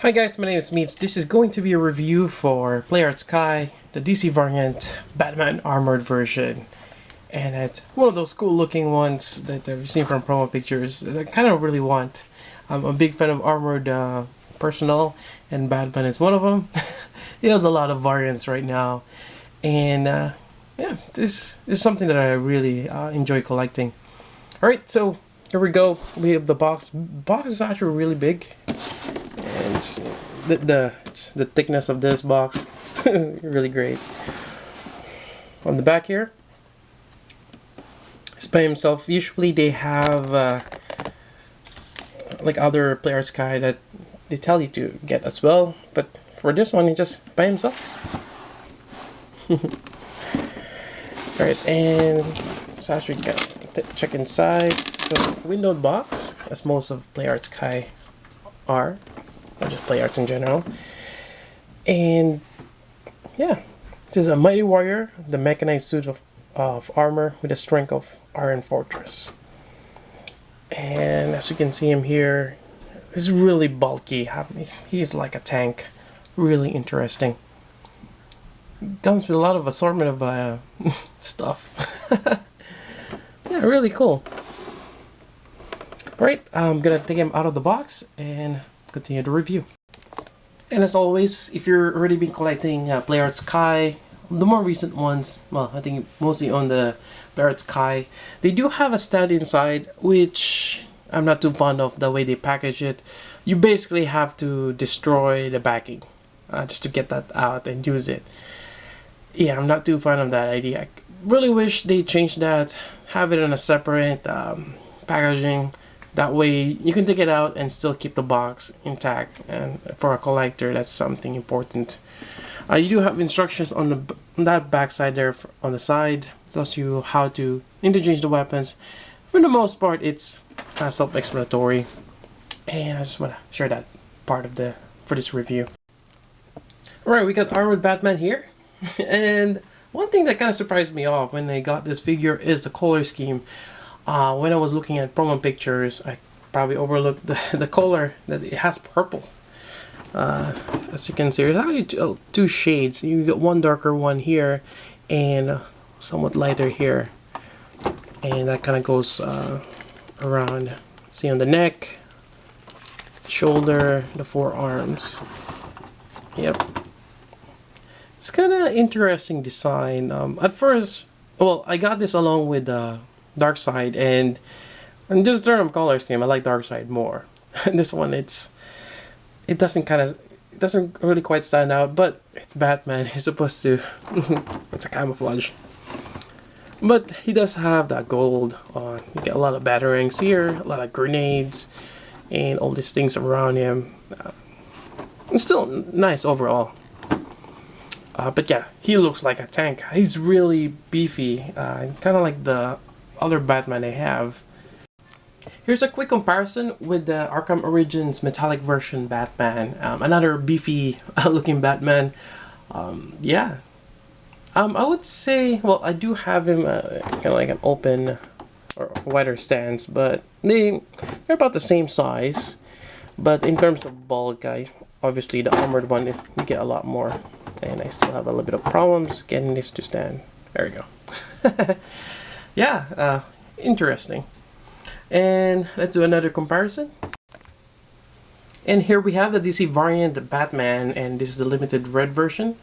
Hi guys, my name is Meets. This is going to be a review for Player Sky, the DC variant Batman armored version. And it's one of those cool looking ones that I've seen from promo pictures that I kind of really want. I'm a big fan of armored personnel, and Batman is one of them. He has a lot of variants right now. And yeah, this is something that I really enjoy collecting. Alright, so here we go. We have the box. The box is actually really big. And the thickness of this box really great. On the back here, it's by himself. Usually they have like other Player Sky that they tell you to get as well, but for this one he's just by himself. Alright, and let's actually check inside. So windowed box, as most of Player Sky are, or just Play Arts in general. And yeah, this is a Mighty Warrior, the mechanized suit of armor with the strength of Iron Fortress. And as you can see him here, he's really bulky. He's like a tank. Really interesting. Comes with a lot of assortment of stuff. Yeah, really cool. Alright, I'm gonna take him out of the box and continue the review. And as always, if you're already been collecting Player Sky, the more recent ones, well, I think mostly on the Player Sky, they do have a stand inside, which I'm not too fond of the way they package it. You basically have to destroy the backing just to get that out and use it. Yeah, I'm not too fond of that idea. I really wish they changed that, have it in a separate packaging. That way you can take it out and still keep the box intact, and for a collector that's something important. You do have instructions on that back side there on the side. Tells you how to interchange the weapons. For the most part it's self-explanatory, and I just want to share that part of for this review. Alright, we got Armored Batman here. And one thing that kind of surprised me off when I got this figure is the color scheme. When I was looking at promo pictures, I probably overlooked the color that it has purple. As you can see, there's actually two shades. You get one darker one here and somewhat lighter here. And that kind of goes around. See on the neck, shoulder, the forearms. Yep. It's kind of interesting design. At first, well, I got this along with Darkseid, and just term color scheme, I like Darkseid more. And this one, it doesn't really quite stand out, but it's Batman. He's supposed to it's a camouflage. But he does have that gold on. You get a lot of batarangs here, a lot of grenades, and all these things around him. It's still nice overall. But yeah, he looks like a tank. He's really beefy, kind of like the other Batman they have. Here's a quick comparison with the Arkham Origins metallic version Batman. Another beefy looking Batman. Yeah. I would say, well, I do have him kind of like an open or wider stance, but they're about the same size. But in terms of bulk, obviously the armored one you get a lot more. And I still have a little bit of problems getting this to stand. There we go. Yeah, interesting. And let's do another comparison. And here we have the DC variant Batman, and this is the limited red version.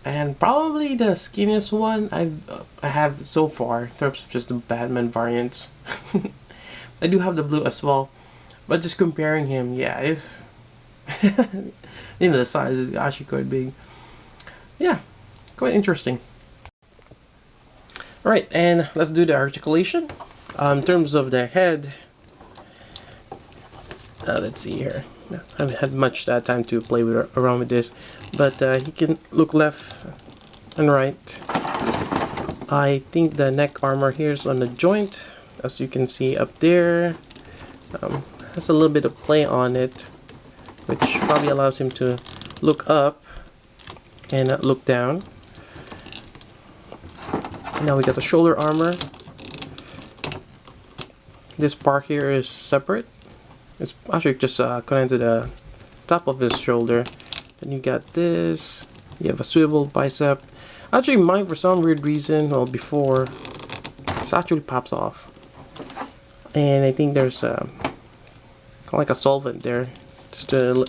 And probably the skinniest one I have so far in terms of just the Batman variants. I do have the blue as well, but just comparing him, yeah, it's the size is actually quite big. Yeah, quite interesting. Alright, and let's do the articulation. In terms of the head, let's see here. I haven't had much time to play around with this, but you can look left and right. I think the neck armor here is on the joint, as you can see up there. Has a little bit of play on it, which probably allows him to look up and look down. Now we got the shoulder armor. This part here is separate. It's actually just connected to top of his shoulder. Then you got this. You have a swivel bicep. Actually, mine for some weird reason, well, before, this actually pops off. And I think there's kind of like a solvent there, just to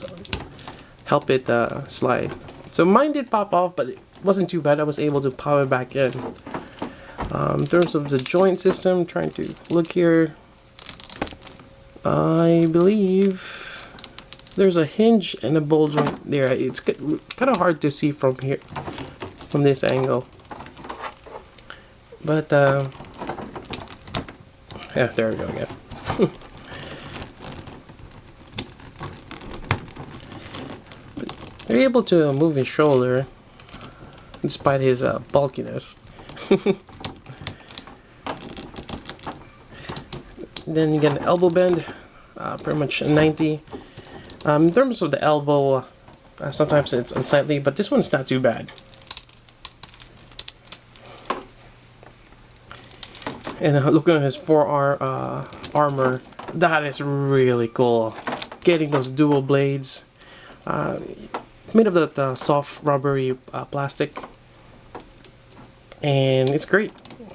help it slide. So mine did pop off, but it wasn't too bad. I was able to power it back in. In terms of the joint system, trying to look here, I believe there's a hinge and a ball joint there. It's kind of hard to see from here, from this angle. But yeah, there we go again. They're able to move his shoulder despite his bulkiness. Then you get an elbow bend, pretty much 90. In terms of the elbow, sometimes it's unsightly, but this one's not too bad. And looking at his forearm armor, that is really cool. Getting those dual blades, made of that soft rubbery plastic, and it's great.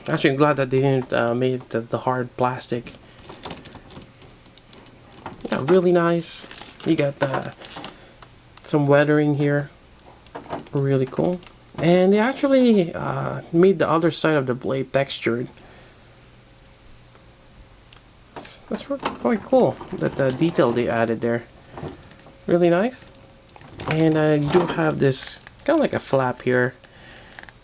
Actually, I'm glad that they didn't make the hard plastic. Yeah, really nice. You got some weathering here, really cool. And they actually made the other side of the blade textured. That's quite cool, that detail they added there. Really nice. And I do have this kind of like a flap here.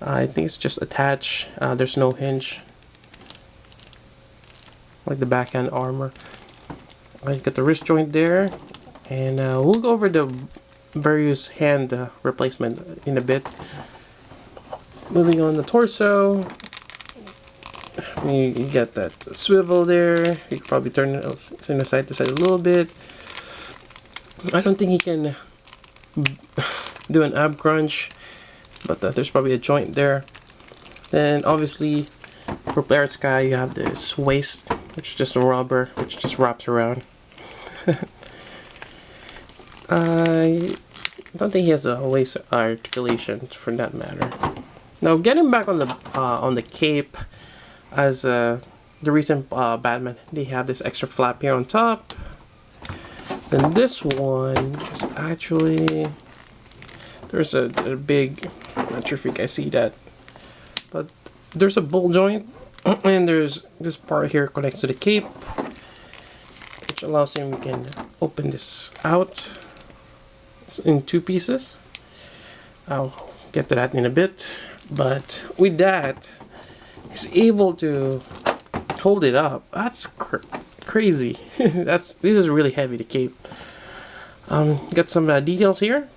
I think it's just attached. There's no hinge, like the backhand armor. I got the wrist joint there, and we'll go over the various hand replacement in a bit. Moving on the torso, you get that swivel there. You can probably turn it side to side a little bit. I don't think he can do an ab crunch, but there's probably a joint there. Then obviously for Player Sky, you have this waist, which is just a rubber, which just wraps around. I don't think he has a waist articulation for that matter. Now getting back on the cape, as the recent Batman, they have this extra flap here on top. Then this one is actually, there's a big, I'm not sure if you guys see that, but there's a ball joint, and there's this part here connects to the cape, which allows him, we can open this out. It's in two pieces. I'll get to that in a bit, but with that, he's able to hold it up. That's crazy. This is really heavy, the cape. Got some details here.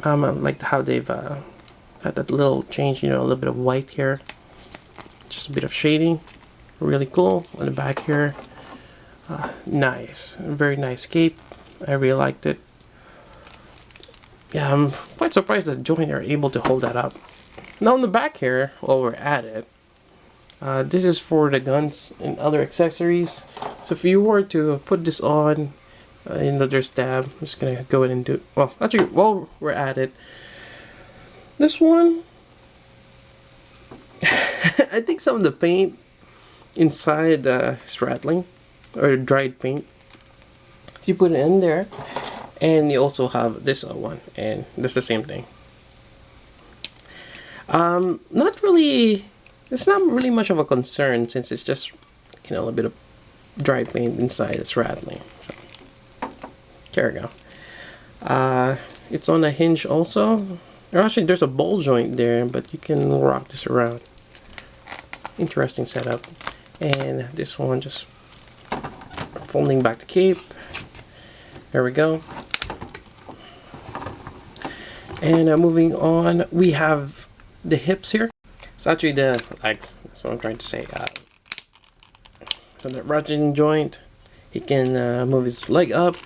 I like how they've had that little change, you know, a little bit of white here, just a bit of shading. Really cool on the back here. Nice, very nice cape. I really liked it. Yeah, I'm quite surprised that joint are able to hold that up. Now on the back here, while we're at it, this is for the guns and other accessories. So if you were to put this on, there's tab. I'm just gonna go ahead and do. Well, actually, while we're at it, this one, I think some of the paint inside is rattling, or dried paint. So you put it in there, and you also have this one, and that's the same thing. Not really. It's not really much of a concern since it's just, you know, a bit of dry paint inside that's rattling. So, there we go. It's on a hinge also. Or actually, there's a ball joint there, but you can rock this around. Interesting setup. And this one just folding back the cape. There we go. And moving on, we have the hips here. It's actually the legs. That's what I'm trying to say. So the ratcheting joint, he can move his leg up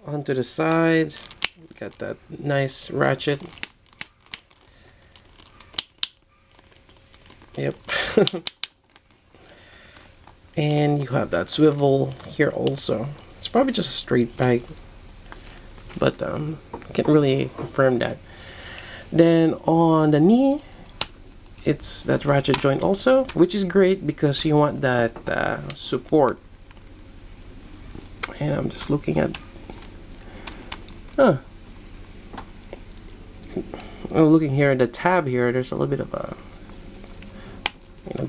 onto the side. Got that nice ratchet. Yep. And you have that swivel here also. It's probably just a straight peg, but can't really confirm that. Then on the knee, it's that ratchet joint also, which is great because you want that support. And I'm just looking at, I'm looking here at the tab here. There's a little bit of a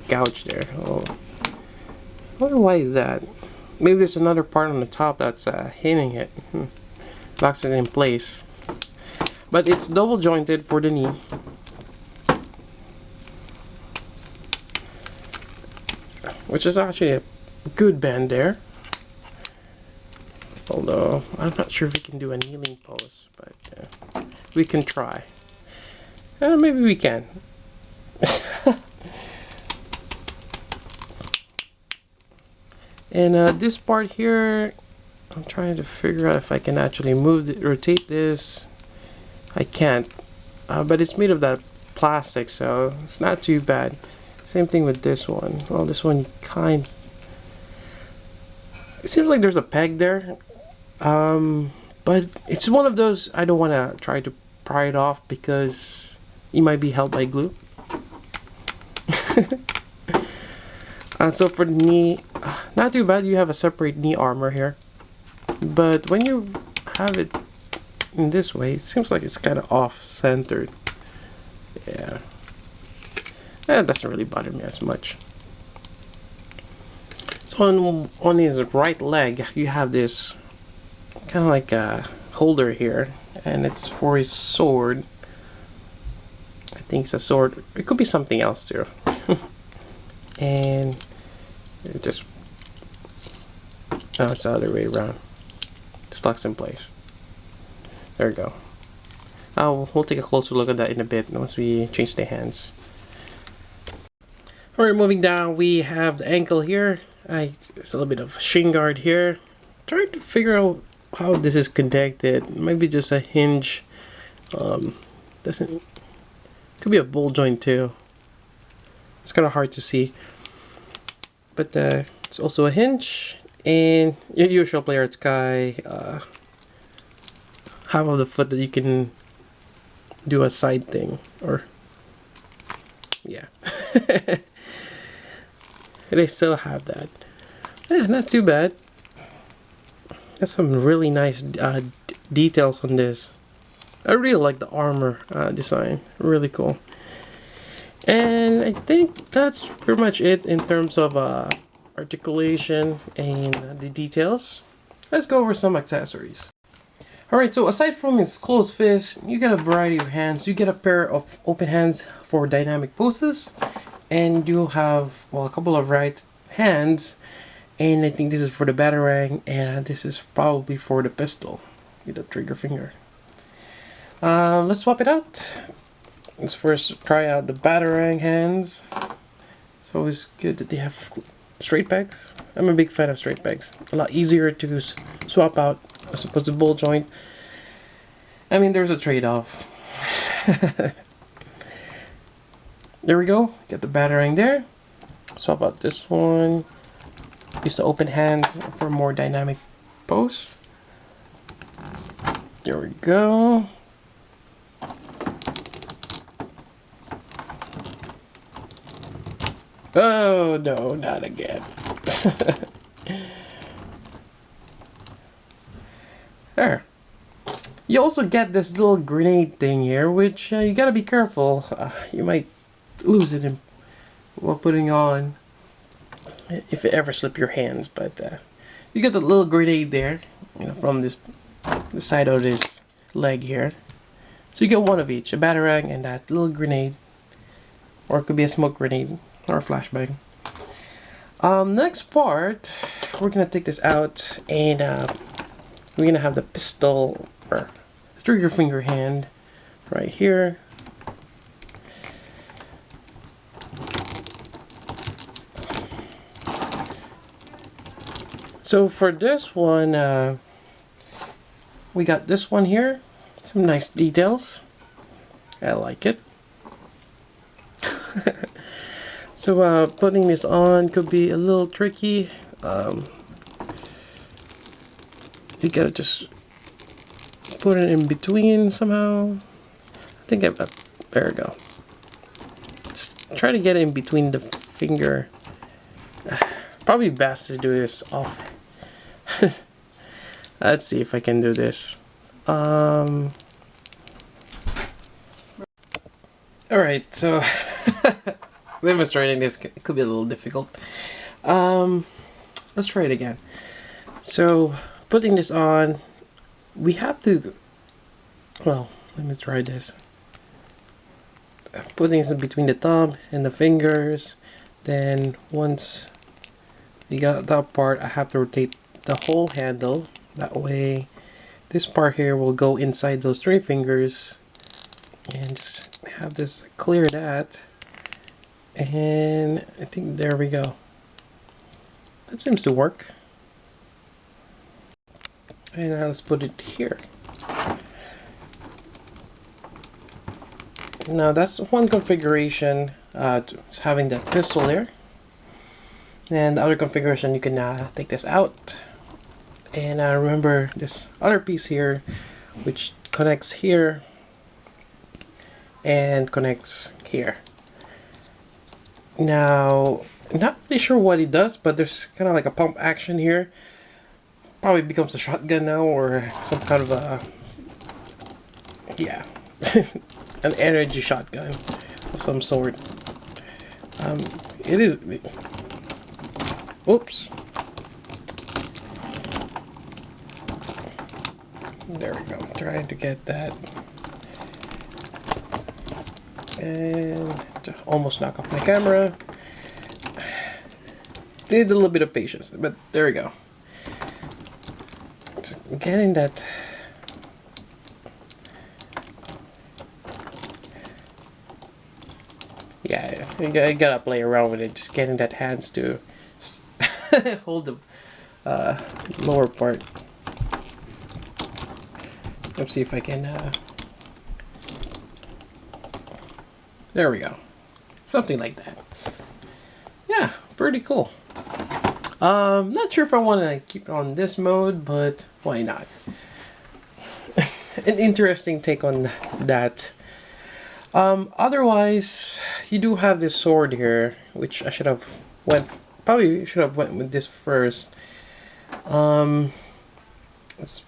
gouge there. Oh, I wonder why is that. Maybe there's another part on the top that's hitting it. Locks it in place. But it's double jointed for the knee. Which is actually a good bend there. Although, I'm not sure if we can do a kneeling pose, but we can try. Maybe we can. And this part here, I'm trying to figure out if I can actually rotate this. I can't, but it's made of that plastic, so it's not too bad. Same thing with this one. Well, this one it seems like there's a peg there, but it's one of those I don't want to try to pry it off because it might be held by glue. So for the knee, not too bad. You have a separate knee armor here, but when you have it in this way, it seems like it's kind of off-centered. Yeah, that doesn't really bother me as much. So on his right leg, you have this kind of like a holder here, and it's for his sword. I think it's a sword. It could be something else too. And it just, oh, it's the other way around. Just locks in place. There we go. We'll take a closer look at that in a bit once we change the hands. Alright, moving down, we have the ankle here. There's a little bit of shin guard here. Trying to figure out how this is connected. Maybe just a hinge. Could be a ball joint too. It's kind of hard to see, but it's also a hinge, and your usual player at Sky, half of the foot that you can do a side thing, or yeah. They still have that. Yeah, not too bad. There's some really nice details on this. I really like the armor design. Really cool. And I think that's pretty much it in terms of articulation and the details. Let's go over some accessories. Alright, so aside from its closed fist, you get a variety of hands. You get a pair of open hands for dynamic poses, and you have, well, a couple of right hands, and I think this is for the batarang, and this is probably for the pistol with the trigger finger. Let's swap it out. Let's first try out the batarang hands. It's always good that they have straight pegs. I'm a big fan of straight pegs. A lot easier to swap out as opposed to ball joint. I mean, there's a trade-off. There we go. Get the batarang there. Swap out this one. Use the open hands for a more dynamic pose. There we go. Oh no, not again. There. You also get this little grenade thing here, which you gotta be careful. You might lose it while putting on, if it ever slip your hands. But you get the little grenade there, from the side of this leg here. So you get one of each, a batarang and that little grenade, or it could be a smoke grenade. Or a flashbang. Next part, we're gonna take this out, and we're gonna have the pistol or trigger finger hand right here. So for this one, we got this one here. Some nice details. I like it. So putting this on could be a little tricky. You gotta just put it in between somehow. I think there we go. Just try to get it in between the finger. Probably best to do this off. Let's see if I can do this. Alright, so demonstrating this could be a little difficult. Let's try it again. So putting this on, we have to, well, let me try this. Putting this in between the thumb and the fingers. Then once you got that part, I have to rotate the whole handle. That way this part here will go inside those 3 fingers. And just have this clear that. And I think there we go. That seems to work. And now let's put it here. Now that's one configuration, having that pistol there. And the other configuration, you can take this out. And remember this other piece here, which connects here and connects here. Now, I'm not really sure what it does, but there's kind of like a pump action here. Probably becomes a shotgun now, or some kind of a, yeah, an energy shotgun of some sort. It is, oops. There we go, trying to get that. And almost knock off my camera. Did a little bit of patience, but there we go. Just getting that. Yeah, you gotta play around with it. Just getting that hands to hold the lower part. Let's see if I can. There we go. Something like that. Yeah, pretty cool. Not sure if I want to keep it on this mode, but why not? An interesting take on that. Otherwise, you do have this sword here, which I should have probably should have went with this first. It's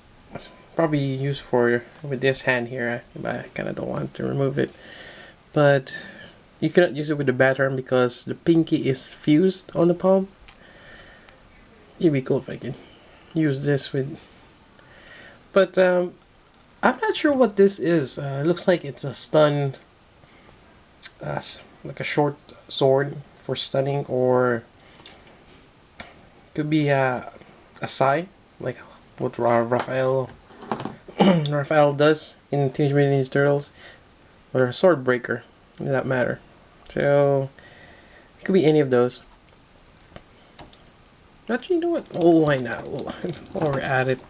probably used for with this hand here, but I kind of don't want to remove it. But you cannot use it with the bad arm because the pinky is fused on the palm. It'd be cool if I can use this with, but I'm not sure what this is. It looks like it's a stun, like a short sword for stunning, or could be a sai, like what Raphael does in Teenage Mutant Ninja Turtles, or a sword breaker, in that matter. So it could be any of those. Actually, you know what? Oh, why not? While we're at it,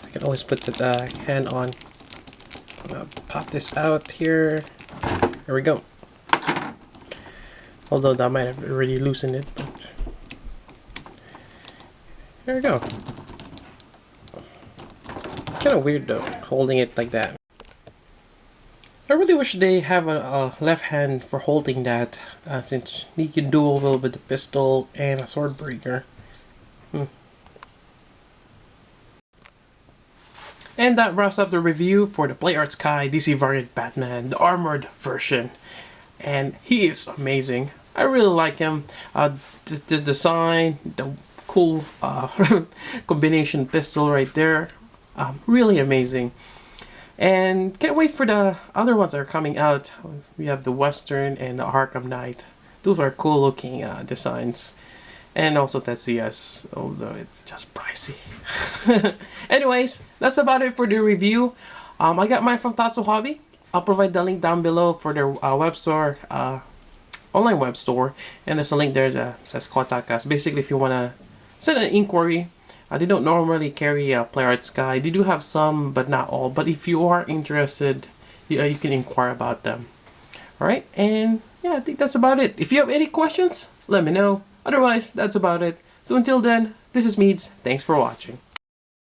I can always put the hand on. I'm gonna pop this out here. There we go. Although that might have already loosened it, but there we go. It's kind of weird though, holding it like that. I really wish they have a left hand for holding that, since you can do a little bit of pistol and a sword breaker. And that wraps up the review for the PlayArt Sky DC variant Batman, the armored version. And he is amazing. I really like him. This design, the cool combination pistol right there. Really amazing. And can't wait for the other ones that are coming out. We have the Western and the Arkham Knight. Those are cool looking designs. And also Tetsuya's, although it's just pricey. Anyways, that's about it for the review. I got mine from Tatsu Hobby. I'll provide the link down below for their web store, online web store. And there's a link there that says contact us. Basically, if you want to send an inquiry, they don't normally carry PlayArt Sky. They do have some, but not all. But if you are interested, you can inquire about them. Alright, and yeah, I think that's about it. If you have any questions, let me know. Otherwise, that's about it. So until then, this is Meads. Thanks for watching.